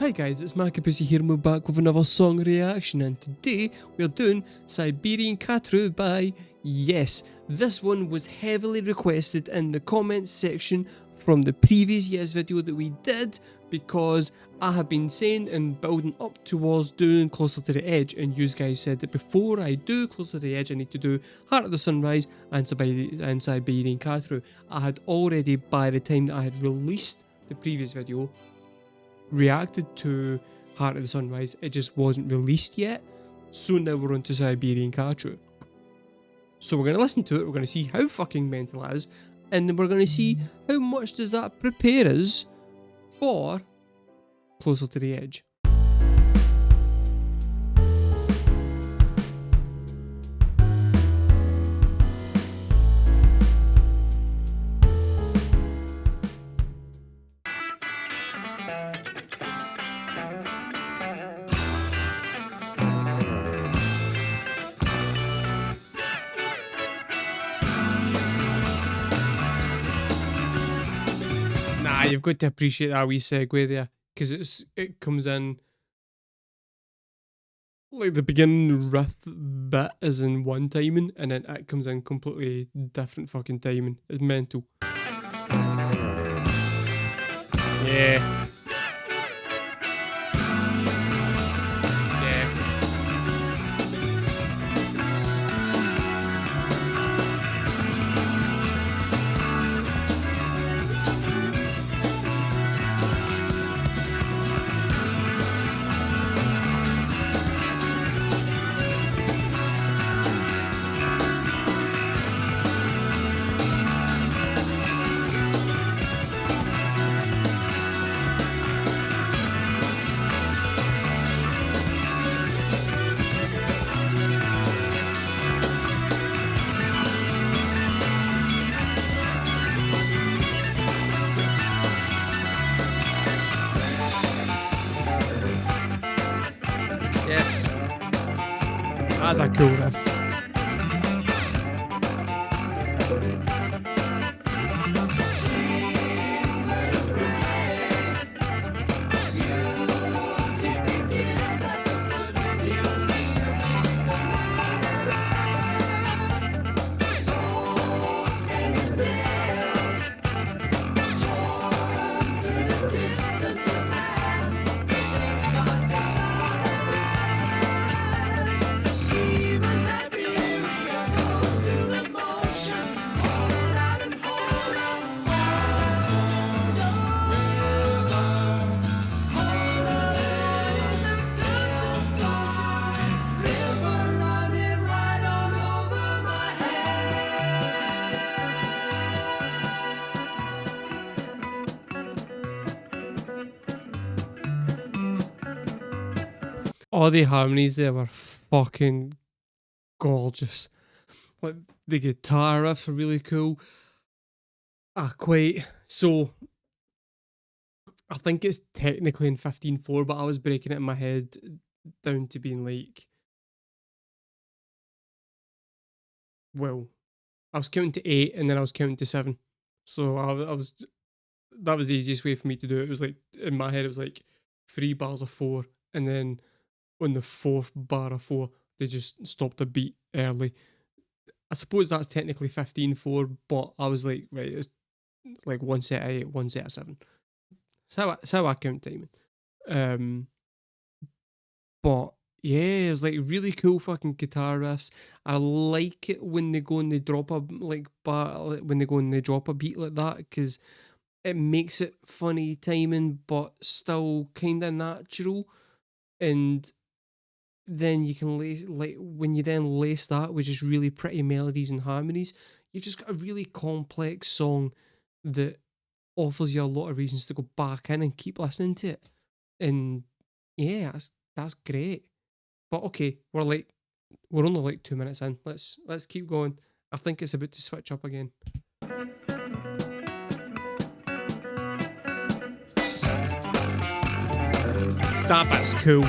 Hi guys, it's markabusi here and we're back with another song reaction, and today we're doing Siberian Khatru by Yes. This one was heavily requested in the comments section from the previous Yes video that we did, because I have been saying and building up towards doing Closer to the Edge, and you guys said that before I do Closer to the Edge I need to do Heart of the Sunrise and Siberian Khatru. I had already, by the time that I had released the previous video, reacted to Heart of the Sunrise. It just wasn't released yet, so now we're on to Siberian Khatru. So we're going to listen to it, we're going to see how fucking mental it is, and then we're going to see how much does that prepare us for Closer to the Edge. Nah, you've got to appreciate that wee segue there, because it comes in like the beginning riff bit is in one timing, and then it comes in completely different fucking timing. It's mental. Yeah. Yes, that's a cool riff. All the harmonies there were fucking gorgeous. Like, the guitar riffs are really cool. So I think it's technically in 15/4, but I was breaking it in my head down to being like, well, I was counting to 8 and then I was counting to 7. So that was the easiest way for me to do it. It was like, in my head it was like 3 bars of 4, and then on the 4th bar of 4 they just stopped a beat early. I suppose that's technically 15/4, but I was like, right, it's like 1 set of 8, 1 set of 7. That's how I count timing. But yeah, it was like really cool fucking guitar riffs. I like it when they go and they drop a when they go and they drop a beat like that, because it makes it funny timing but still kind of natural. And then you can lace, like, when you then lace that with just really pretty melodies and harmonies, you've just got a really complex song that offers you a lot of reasons to go back in and keep listening to it. And yeah, that's great. But okay, we're only like 2 minutes in. Let's keep going. I think it's about to switch up again. That bit's cool.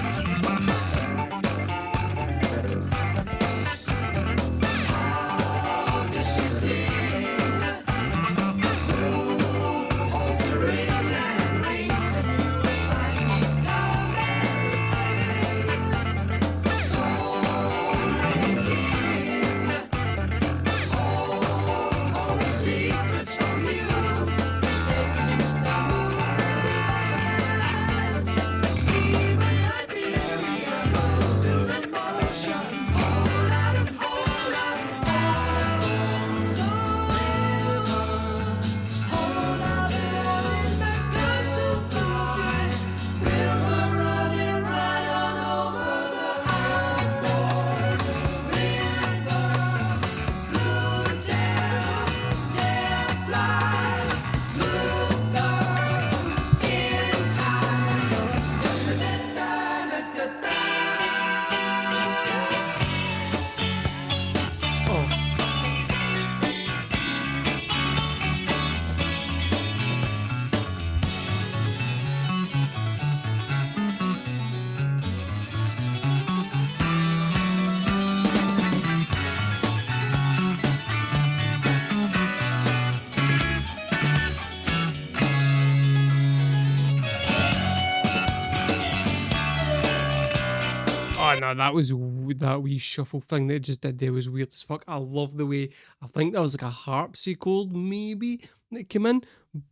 Oh no, that wee shuffle thing that it just did there was weird as fuck. I love the way, I think that was like a harpsichord maybe that came in,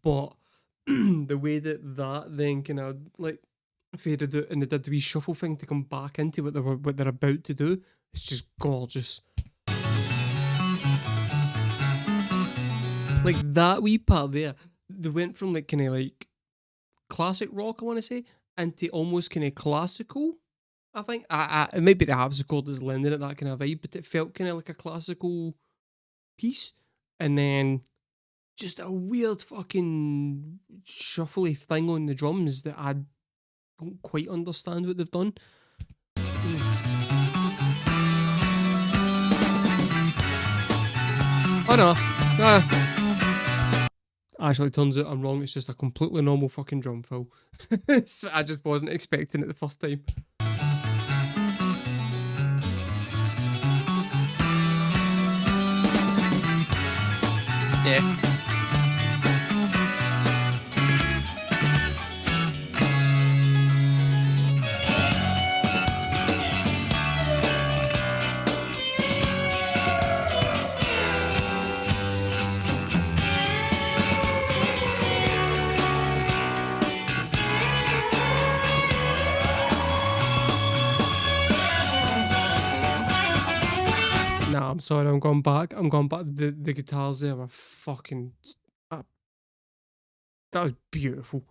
but the way that then kind of like faded out and they did the wee shuffle thing to come back into what they're about to do. It's just gorgeous. Like that wee part there, they went from like kind of like classic rock, I want to say, into almost kind of classical. I think it might be the harpsichord that's lending it that kind of vibe, but it felt kind of like a classical piece, and then just a weird fucking shuffly thing on the drums that I don't quite understand what they've done. Oh no. Actually, turns out I'm wrong. It's just a completely normal fucking drum fill. I just wasn't expecting it the first time. Yeah. Nah, I'm sorry, I'm going back. The guitars there were fucking... that was beautiful.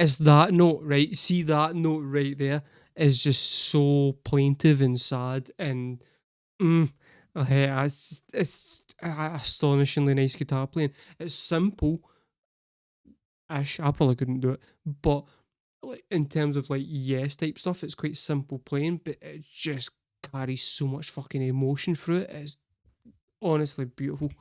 It's that note, right? See that note right there is just so plaintive and sad and... it's astonishingly nice guitar playing. It's simple-ish. I probably couldn't do it, but... like in terms of like yes type stuff, it's quite simple playing, but it just carries so much fucking emotion through it. It's honestly beautiful.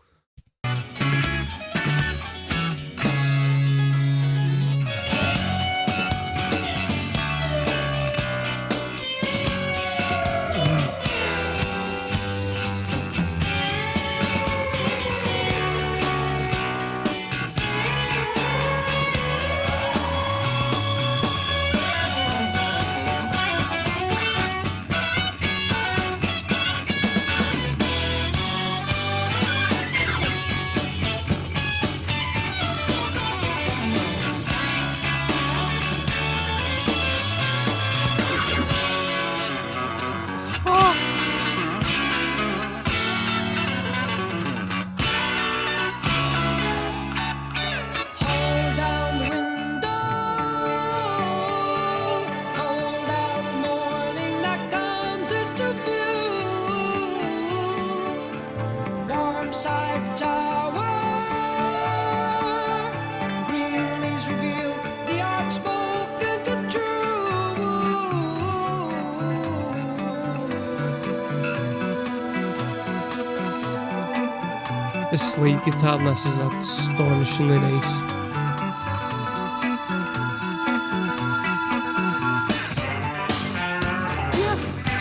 The slide guitar in this is astonishingly nice. Yes!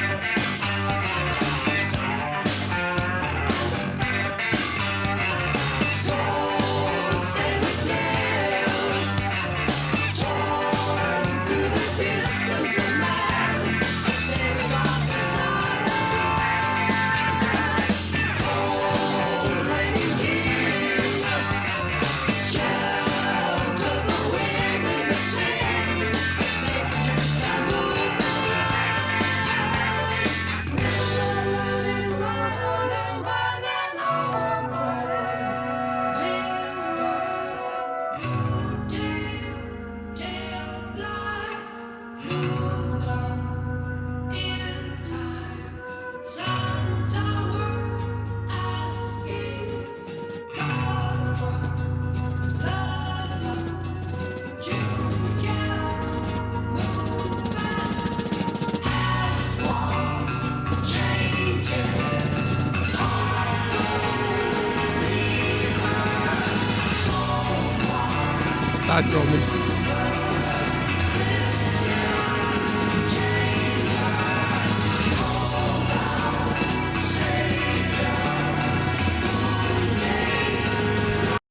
That drumming.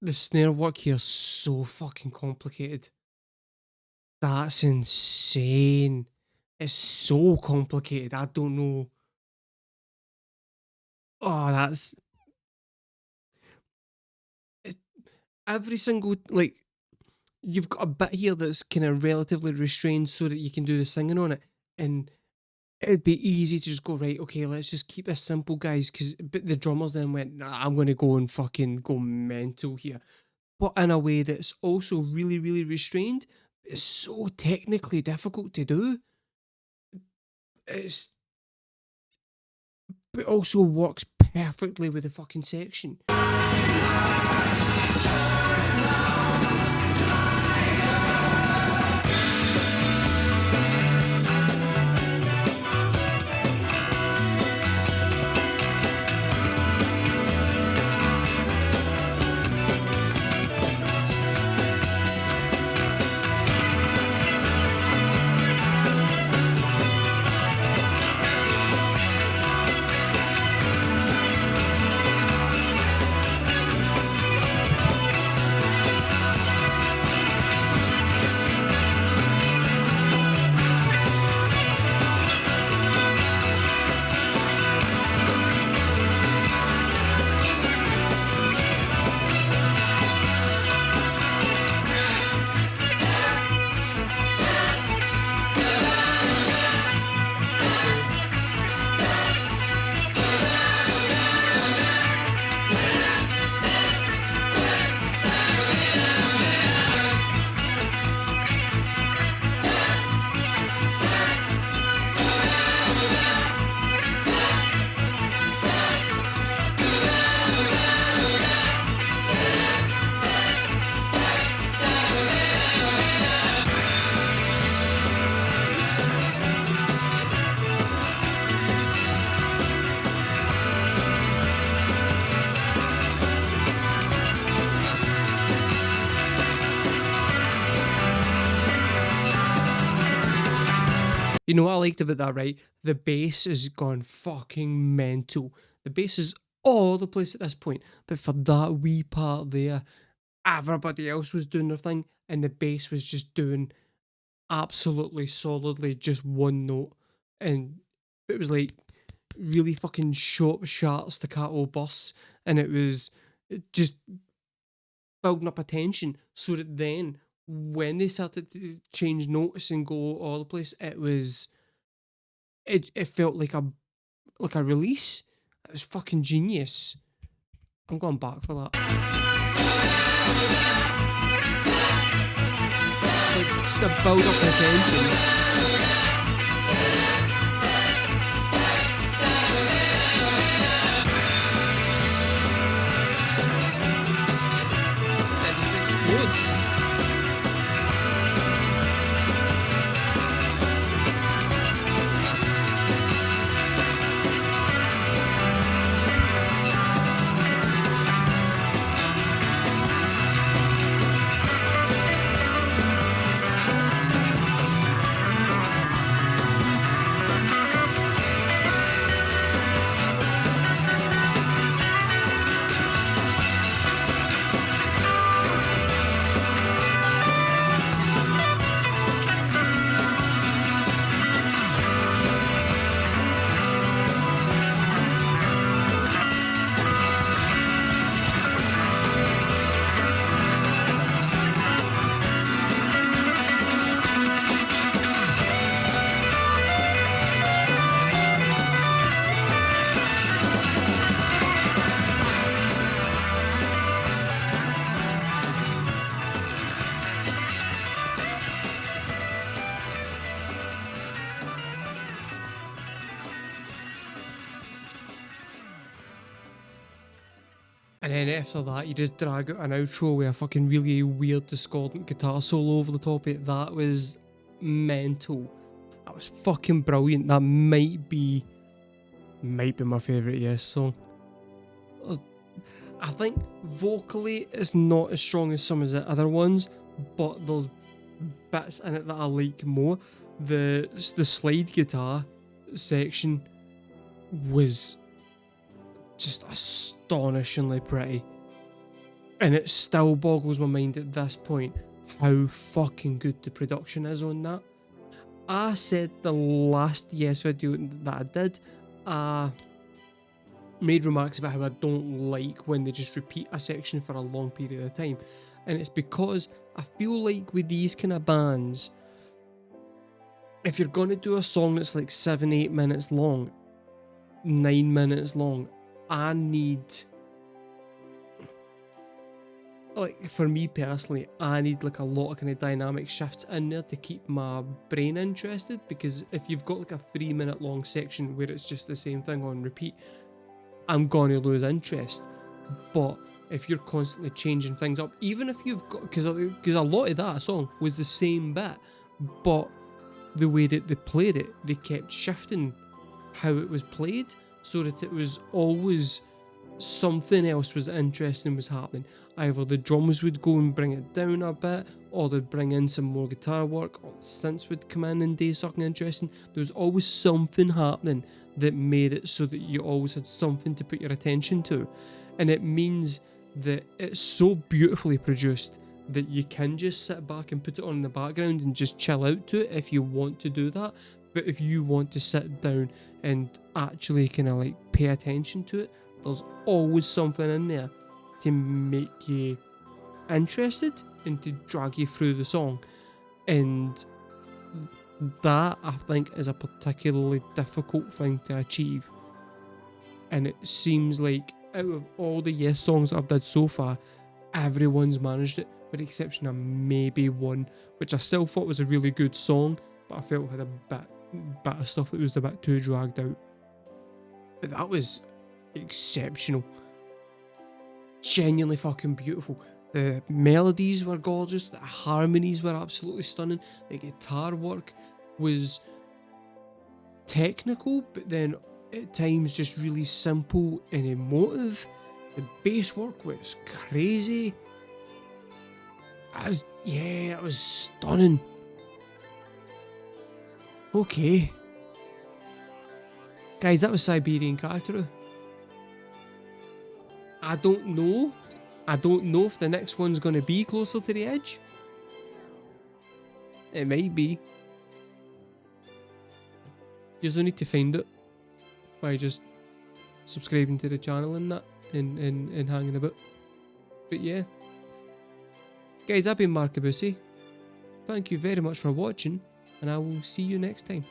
The snare work here is so fucking complicated. That's insane. It's so complicated. I don't know. Oh, that's it, every single like you've got a bit here that's kind of relatively restrained so that you can do the singing on it, and it'd be easy to just go right. Okay, let's just keep this simple, guys. Because but the drummers then went, nah, I'm gonna go and fucking go mental here, but in a way that's also really, really restrained. It's so technically difficult to do. It's but also works perfectly with the fucking section. You know what I liked about that, right? The bass has gone fucking mental. The bass is all the place at this point, but for that wee part there, everybody else was doing their thing, and the bass was just doing absolutely solidly just one note, and it was like really fucking sharp staccato bursts, and it was just building up a tension so that then when they started to change notes and go all the place, it felt like a release. It was fucking genius. I'm going back for that. It's like just a build up of tension. It just explodes. And then after that, you just drag out an outro with a fucking really weird, discordant guitar solo over the top of it. That was mental. That was fucking brilliant. That might be my favourite Yes song. I think vocally it's not as strong as some of the other ones, but there's bits in it that I like more. The slide guitar section was just astonishingly pretty. And it still boggles my mind at this point how fucking good the production is on that. I said the last Yes video that I did, I made remarks about how I don't like when they just repeat a section for a long period of time. And it's because I feel like with these kind of bands, if you're going to do a song that's like 7-8 minutes long, 9 minutes long, I need, like for me personally, I need like a lot of kind of dynamic shifts in there to keep my brain interested, because if you've got like a 3-minute long section where it's just the same thing on repeat, I'm gonna lose interest. But if you're constantly changing things up, even if you've got, because a lot of that song was the same bit, but the way that they played it, they kept shifting how it was played so that it was always something else was interesting was happening. Either the drums would go and bring it down a bit, or they'd bring in some more guitar work, or the synths would come in and do something interesting. There was always something happening that made it so that you always had something to put your attention to. And it means that it's so beautifully produced that you can just sit back and put it on in the background and just chill out to it if you want to do that. But if you want to sit down and actually kind of like pay attention to it, there's always something in there to make you interested and to drag you through the song. And that, I think, is a particularly difficult thing to achieve. And it seems like out of all the Yes songs that I've done so far, everyone's managed it, with the exception of maybe one, which I still thought was a really good song, but I felt had a bit of stuff that was a bit too dragged out. But that was exceptional. Genuinely fucking beautiful. The melodies were gorgeous, the harmonies were absolutely stunning, the guitar work was technical, but then at times just really simple and emotive. The bass work was crazy. It was stunning. Okay. Guys, that was Siberian Khatru. I don't know if the next one's going to be Closer to the Edge. It might be. You just need to find it by just subscribing to the channel and that, and hanging about. But yeah. Guys, I've been markabusi. Thank you very much for watching, and I will see you next time.